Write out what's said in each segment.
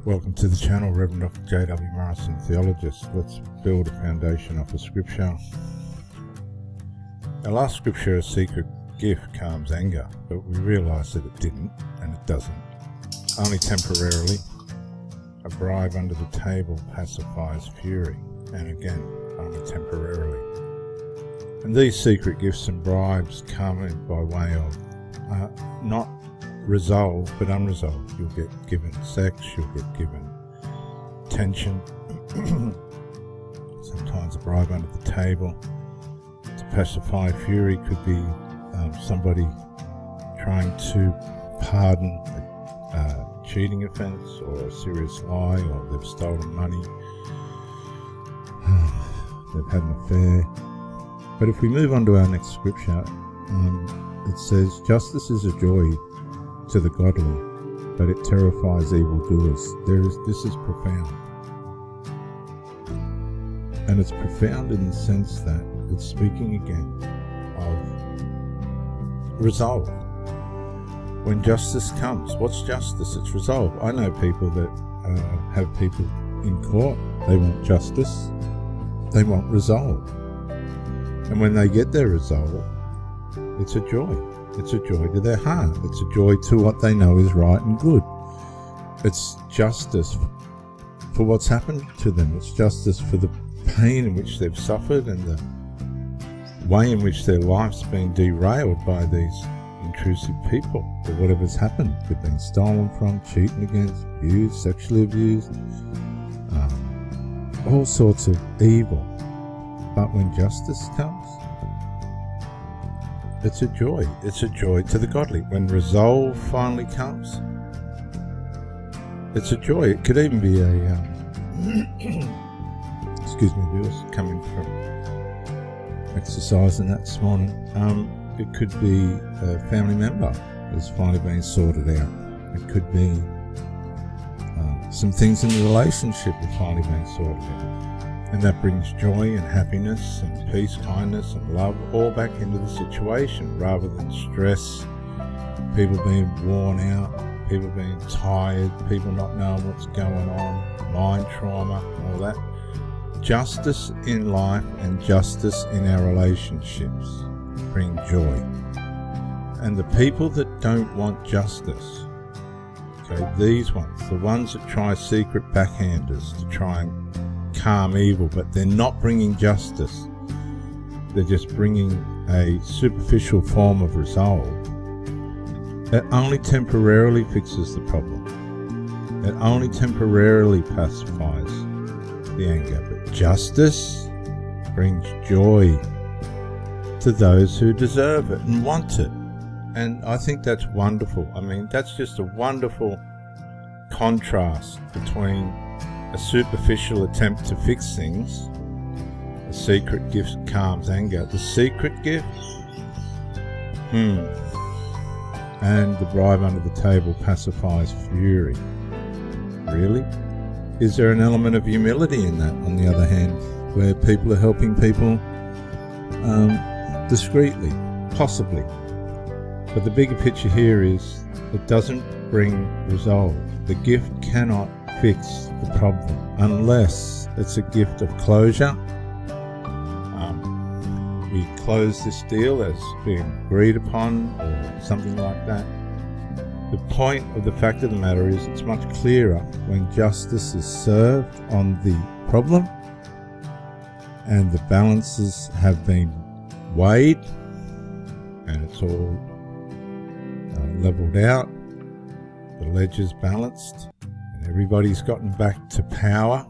Welcome to the channel, Reverend Dr. J.W. Morrison, Theologist. Let's build a foundation off of Scripture. Our last scripture, a secret gift calms anger, but we realise that it didn't, and it doesn't. Only temporarily. A bribe under the table pacifies fury, and again, only temporarily. And these secret gifts and bribes come in by way of not resolved but unresolved. You'll get given sex, you'll get given attention, sometimes a bribe under the table. To pacify fury could be somebody trying to pardon a cheating offence or a serious lie, or they've stolen money, they've had an affair. But if we move on to our next scripture, it says, justice is a joy to the godly, but it terrifies evildoers. This is profound. And it's profound in the sense that it's speaking again of resolve. When justice comes, what's justice? It's resolve. I know people that have people in court. They want justice. They want resolve. And when they get their resolve, it's a joy. It's a joy to their heart. It's a joy to what they know is right and good. It's justice for what's happened to them. It's justice for the pain in which they've suffered and the way in which their life's been derailed by these intrusive people, or whatever's happened. They've been stolen from, cheated against, abused, sexually abused, all sorts of evil. But when justice comes, it's a joy. It's a joy to the godly. When resolve finally comes, it's a joy. It could even be excuse me, viewers, coming from exercising that this morning. It could be a family member that's finally been sorted out. It could be some things in the relationship have finally been sorted out. And that brings joy and happiness and peace, kindness and love all back into the situation, rather than stress, people being worn out, people being tired, people not knowing what's going on, mind trauma, all that. Justice in life and justice in our relationships bring joy. And the people that don't want justice, okay, these ones, the ones that try secret backhanders to try and calm evil, but they're not bringing justice, they're just bringing a superficial form of resolve. It only temporarily fixes the problem. It only temporarily pacifies the anger. But justice brings joy to those who deserve it and want it. And I think that's wonderful. I mean, that's just a wonderful contrast between a superficial attempt to fix things. A secret gift calms anger. The secret gift, and the bribe under the table pacifies fury. Really? Is there an element of humility in that, on the other hand, where people are helping people discreetly, possibly? But the bigger picture here is it doesn't bring resolve. The gift cannot fix the problem unless it's a gift of closure. We close this deal as being agreed upon, or something like that. The point of the fact of the matter is it's much clearer when justice is served on the problem and the balances have been weighed and it's all leveled out, the ledger's balanced, and everybody's gotten back to power.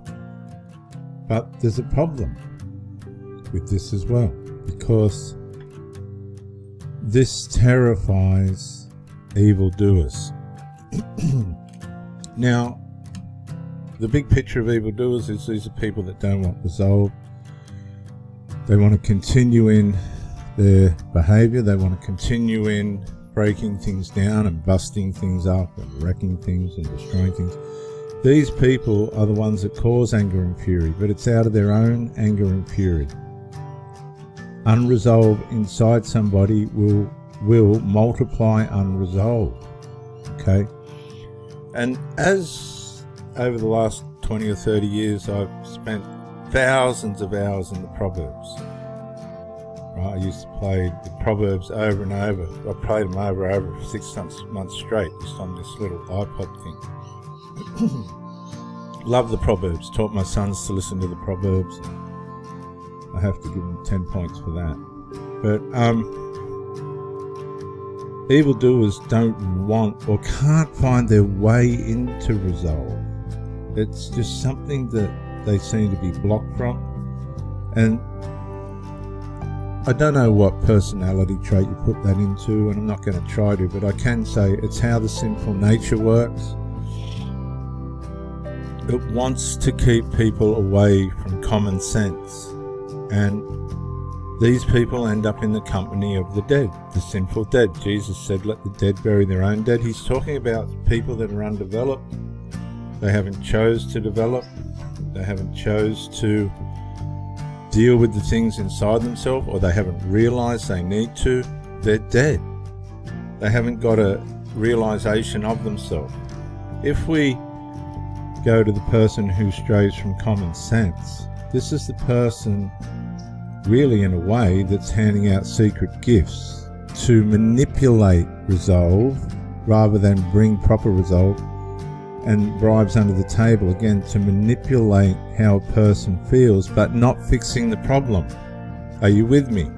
But there's a problem with this as well, because this terrifies evildoers. Now, the big picture of evildoers is these are people that don't want resolve. They want to continue in their behaviour. They want to continue in breaking things down and busting things up and wrecking things and destroying things. These people are the ones that cause anger and fury, but it's out of their own anger and fury. Unresolved inside somebody will multiply unresolved. Okay? And as over the last 20 or 30 years, I've spent thousands of hours in the Proverbs. Right? I used to play the Proverbs over and over. I played them over and over for 6 months straight, just on this little iPod thing. Love the Proverbs. Taught my sons to listen to the Proverbs. I have to give them 10 points for that. But evildoers don't want or can't find their way into resolve. It's just something that they seem to be blocked from. And I don't know what personality trait you put that into, and I'm not going to try to, but I can say it's how the sinful nature works. It wants to keep people away from common sense, and these people end up in the company of the dead, the sinful dead. Jesus said, let the dead bury their own dead. He's talking about people that are undeveloped. They haven't chose to develop. They haven't chose to deal with the things inside themselves, or they haven't realized they need to. They're dead. They haven't got a realization of themselves. If we go to the person who strays from common sense, this is the person really in a way that's handing out secret gifts to manipulate resolve rather than bring proper resolve, and bribes under the table again to manipulate how a person feels, but not fixing the problem. Are you with me?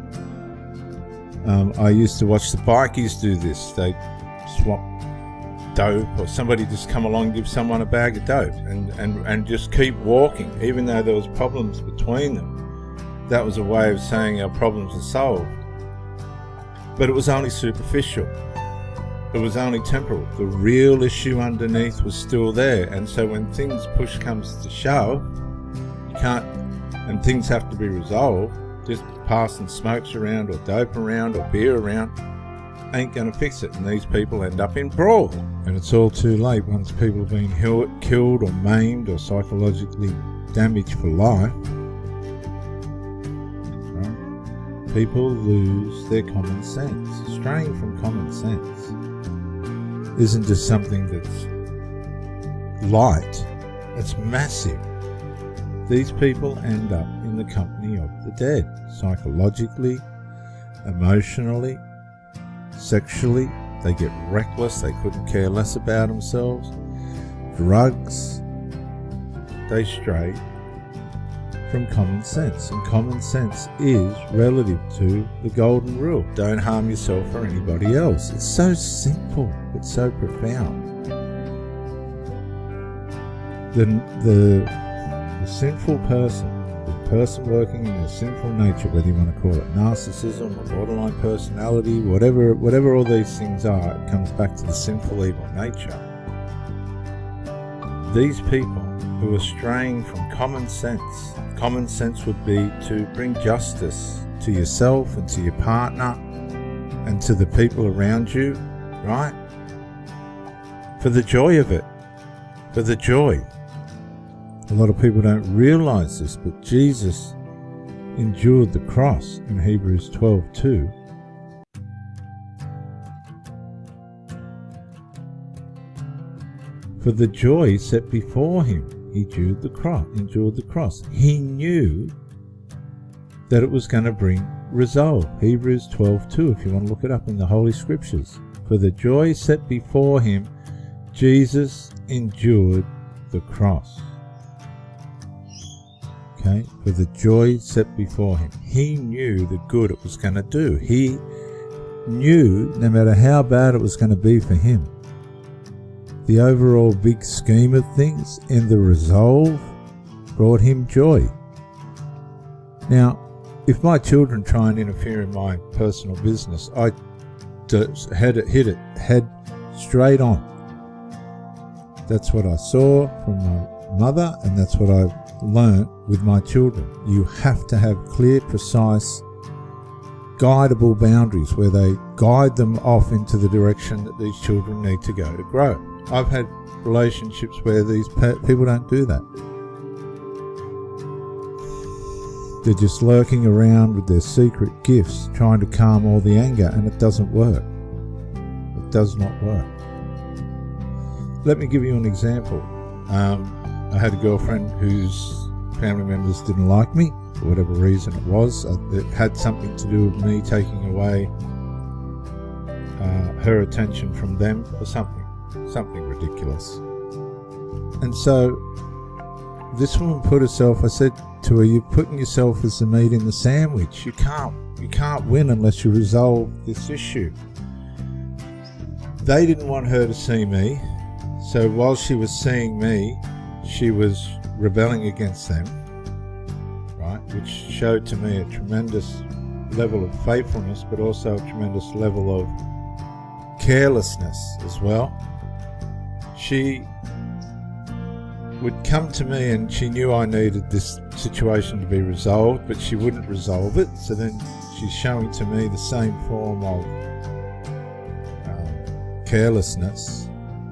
I used to watch the bikies do this. They swap dope, or somebody just come along and give someone a bag of dope and just keep walking, even though there was problems between them. That was a way of saying our problems are solved. But it was only superficial. It was only temporal. The real issue underneath was still there. And so when push comes to shove, you can't, and things have to be resolved, just passing smokes around or dope around or beer around ain't going to fix it. And these people end up in brawl. And it's all too late once people have been killed or maimed or psychologically damaged for life. Right? People lose their common sense. Straying from common sense isn't just something that's light, it's massive. These people end up in the company of the dead, psychologically, emotionally, sexually. They get reckless, they couldn't care less about themselves. Drugs, they stray from common sense, and common sense is relative to the golden rule. Don't harm yourself or anybody else. It's so simple, it's so profound. The sinful person, the person working in the sinful nature, whether you want to call it narcissism or borderline personality, whatever all these things are, it comes back to the sinful evil nature. These people who are straying from common sense would be to bring justice to yourself and to your partner and to the people around you, right? For the joy of it, for the joy. A lot of people don't realize this, but Jesus endured the cross in Hebrews 12:2. For the joy set before him, he endured the cross. He knew that it was going to bring resolve. Hebrews 12:2, if you want to look it up in the Holy Scriptures. For the joy set before him, Jesus endured the cross. Okay, for the joy set before him. He knew the good it was going to do. He knew no matter how bad it was going to be for him, the overall big scheme of things and the resolve brought him joy. Now, if my children try and interfere in my personal business, I hit it head straight on. That's what I saw from my mother, and that's what I've learnt with my children. You have to have clear, precise, guidable boundaries where they guide them off into the direction that these children need to go to grow. I've had relationships where these people don't do that. They're just lurking around with their secret gifts, trying to calm all the anger, and it doesn't work. It does not work. Let me give you an example. I had a girlfriend whose family members didn't like me, for whatever reason it was. It had something to do with me taking away her attention from them, or something ridiculous. And so this woman put herself, I said to her, you're putting yourself as the meat in the sandwich. You can't win unless you resolve this issue. They didn't want her to see me, so while she was seeing me, she was rebelling against them, right? Which showed to me a tremendous level of faithfulness, but also a tremendous level of carelessness as well. She would come to me and she knew I needed this situation to be resolved, but she wouldn't resolve it. So then she's showing to me the same form of carelessness,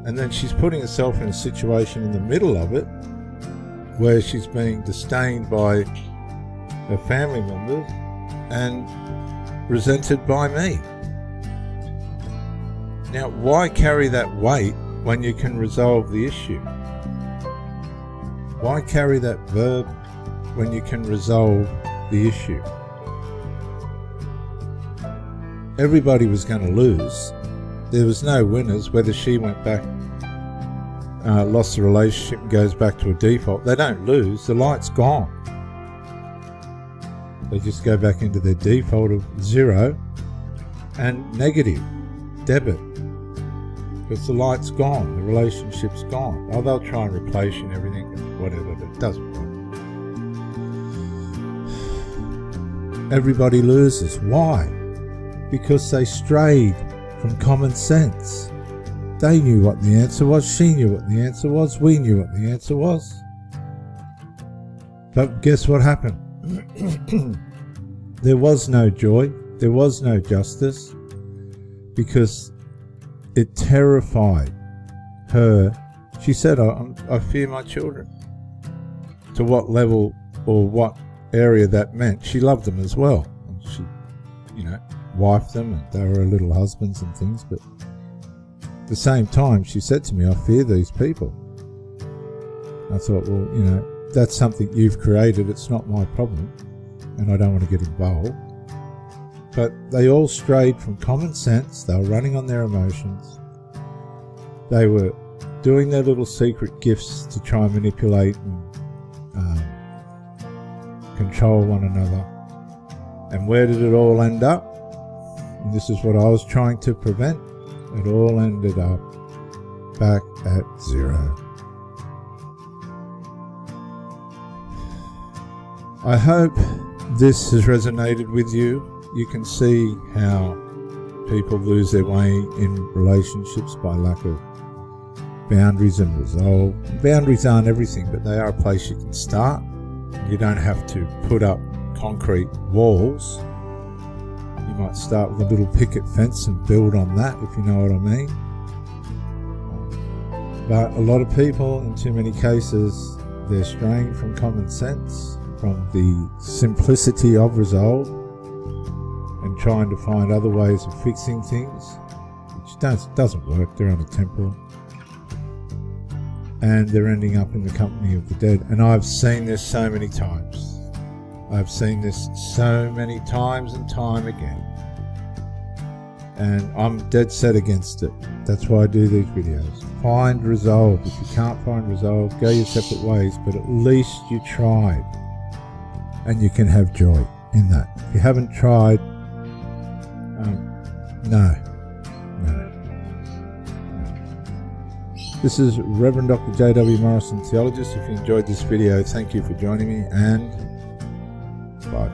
and then she's putting herself in a situation in the middle of it where she's being disdained by her family members and resented by me. Now, why carry that weight when you can resolve the issue? Why carry that verb when you can resolve the issue? Everybody was going to lose. There was no winners, whether she went back, lost the relationship and goes back to a default. They don't lose, the light's gone. They just go back into their default of 0 and negative, debit. Because the light's gone, the relationship's gone. Oh, they'll try and replace you and everything, whatever, but it doesn't work. Everybody loses. Why? Because they strayed from common sense. They knew what the answer was, she knew what the answer was, we knew what the answer was. But guess what happened? There was no joy, there was no justice, because it terrified her. She said, I fear my children. To what level or what area that meant. She loved them as well. She, wifed them, and they were her little husbands and things, but at the same time she said to me, I fear these people. I thought, well, that's something you've created, it's not my problem, and I don't want to get involved. But they all strayed from common sense. They were running on their emotions. They were doing their little secret gifts to try and manipulate and control one another. And where did it all end up? And this is what I was trying to prevent. It all ended up back at 0. I hope this has resonated with you. You can see how people lose their way in relationships by lack of boundaries and resolve. Boundaries aren't everything, but they are a place you can start. You don't have to put up concrete walls. You might start with a little picket fence and build on that, if you know what I mean. But a lot of people, in too many cases, they're straying from common sense, from the simplicity of resolve, and trying to find other ways of fixing things, which doesn't work. They're on a temporal. And they're ending up in the company of the dead. And I've seen this so many times. I've seen this so many times and time again. And I'm dead set against it. That's why I do these videos. Find resolve. If you can't find resolve, go your separate ways, but at least you tried. And you can have joy in that. If you haven't tried, no. This is Reverend Dr. J.W. Morrison, Theologist. If you enjoyed this video, thank you for joining me, and bye.